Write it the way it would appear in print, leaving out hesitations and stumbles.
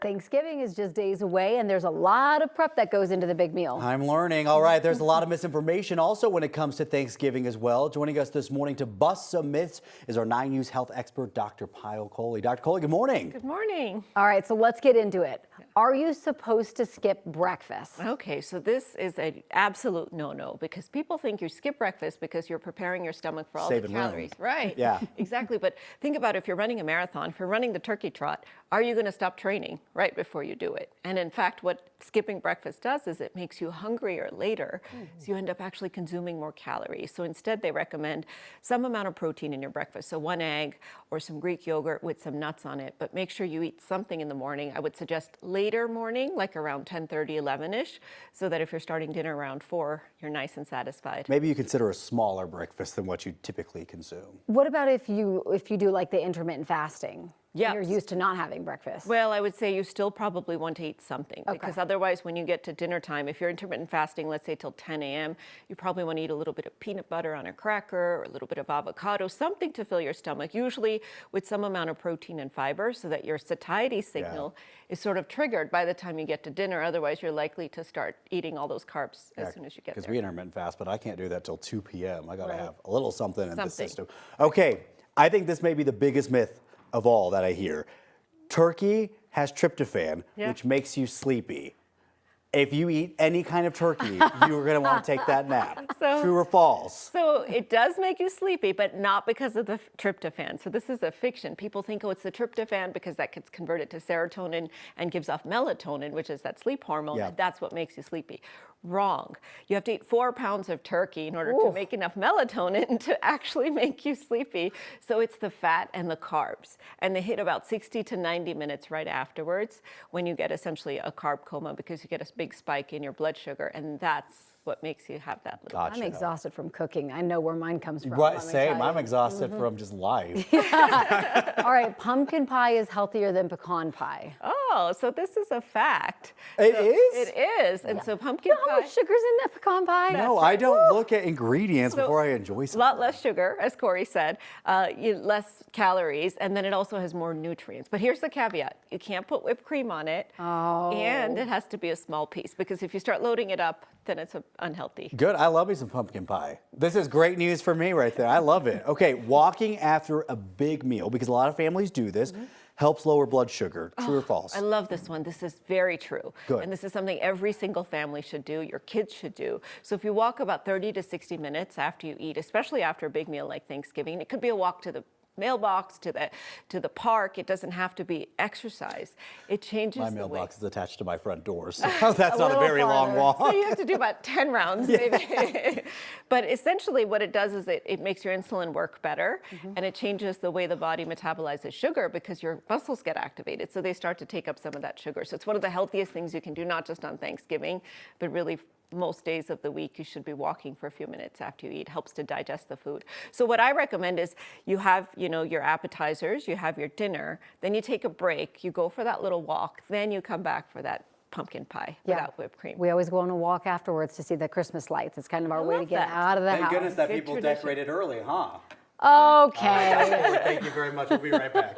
Thanksgiving is just days away, and there's a lot of prep that goes into the big meal. I'm learning. All right, there's a lot of misinformation also when it comes to Thanksgiving as well. Joining us this morning to bust some myths is our 9 News health expert, Dr. Payal Kohli. Dr. Kohli, good morning. Good morning. All right, so let's get into it. Are you supposed to skip breakfast? Okay, so this is an absolute no-no because people think you skip breakfast because you're preparing your stomach for all Saving the calories. room. Right. Yeah. Exactly. But think about if you're running a marathon, if you're running the turkey trot, are you going to stop training right before you do it? And in fact, what skipping breakfast does is it makes you hungrier later. So you end up actually consuming more calories. So instead, they recommend some amount of protein in your breakfast. So 1 egg or some Greek yogurt with some nuts on it. But make sure you eat something in the morning. I would suggest later morning, like around 10:30, 11-ish, so that if you're starting dinner around 4, you're nice and satisfied. Maybe you consider a smaller breakfast than what you typically consume. What about if you do like the intermittent fasting? Yeah. You're used to not having breakfast. Well, I would say you still probably want to eat something because otherwise when you get to dinner time, if you're intermittent fasting, let's say till 10 a.m., you probably want to eat a little bit of peanut butter on a cracker or a little bit of avocado, something to fill your stomach, usually with some amount of protein and fiber so that your satiety signal is sort of triggered by the time you get to dinner. Otherwise, you're likely to start eating all those carbs as soon as you get there. Because we intermittent fast, but I can't do that till 2 p.m. I got to have a little something in the Something. system. Okay, I think this may be the biggest myth of all that I hear. Turkey has tryptophan, which makes you sleepy. If you eat any kind of turkey, you're going to want to take that nap. True or false? So it does make you sleepy, but not because of the tryptophan. So this is a fiction. People think, oh, it's the tryptophan because that gets converted to serotonin and gives off melatonin, which is that sleep hormone. Yeah. And that's what makes you sleepy. Wrong. You have to eat 4 pounds of turkey in order to make enough melatonin to actually make you sleepy. So it's the fat and the carbs. And they hit about 60 to 90 minutes right afterwards when you get essentially a carb coma because you get a big spike in your blood sugar. And that's what makes you have that little. I'm exhausted from cooking. I know where mine comes from. Right, same. I'm exhausted from just life. All right, pumpkin pie is healthier than pecan pie. Oh, so this is a fact. It So is? It is. And so pumpkin You know how pie. much sugar's in that pecan pie? No, I don't look at ingredients before I enjoy A something. lot less sugar, as Corey said, less calories, and then it also has more nutrients. But here's the caveat. You can't put whipped cream on it, and it has to be a small piece, because if you start loading it up, then it's unhealthy. Good. I love me some pumpkin pie. This is great news for me right there. I love it. Okay, walking after a big meal, because a lot of families do this, helps lower blood sugar. True or false? I love this one. This is very true. Good. And this is something every single family should do, your kids should do. So if you walk about 30 to 60 minutes after you eat, especially after a big meal like Thanksgiving, it could be a walk to the mailbox, to the park. It doesn't have to be exercise. It changes My the way. mailbox is attached to my front door, so that's not a little very long farther. walk. So you have to do about 10 rounds, maybe. But essentially what it does is it makes your insulin work better, and it changes the way the body metabolizes sugar because your muscles get activated. So they start to take up some of that sugar. So it's one of the healthiest things you can do, not just on Thanksgiving, but really most days of the week. You should be walking for a few minutes after you eat. Helps to digest the food. So what I recommend is you have, your appetizers, you have your dinner, then you take a break, you go for that little walk, then you come back for that pumpkin pie without whipped cream. We always go on a walk afterwards to see the Christmas lights. It's kind of our way to love get that. out of the Thank house. goodness that Good people tradition. decorated early, huh? Okay. Thank you very much. We'll be right back.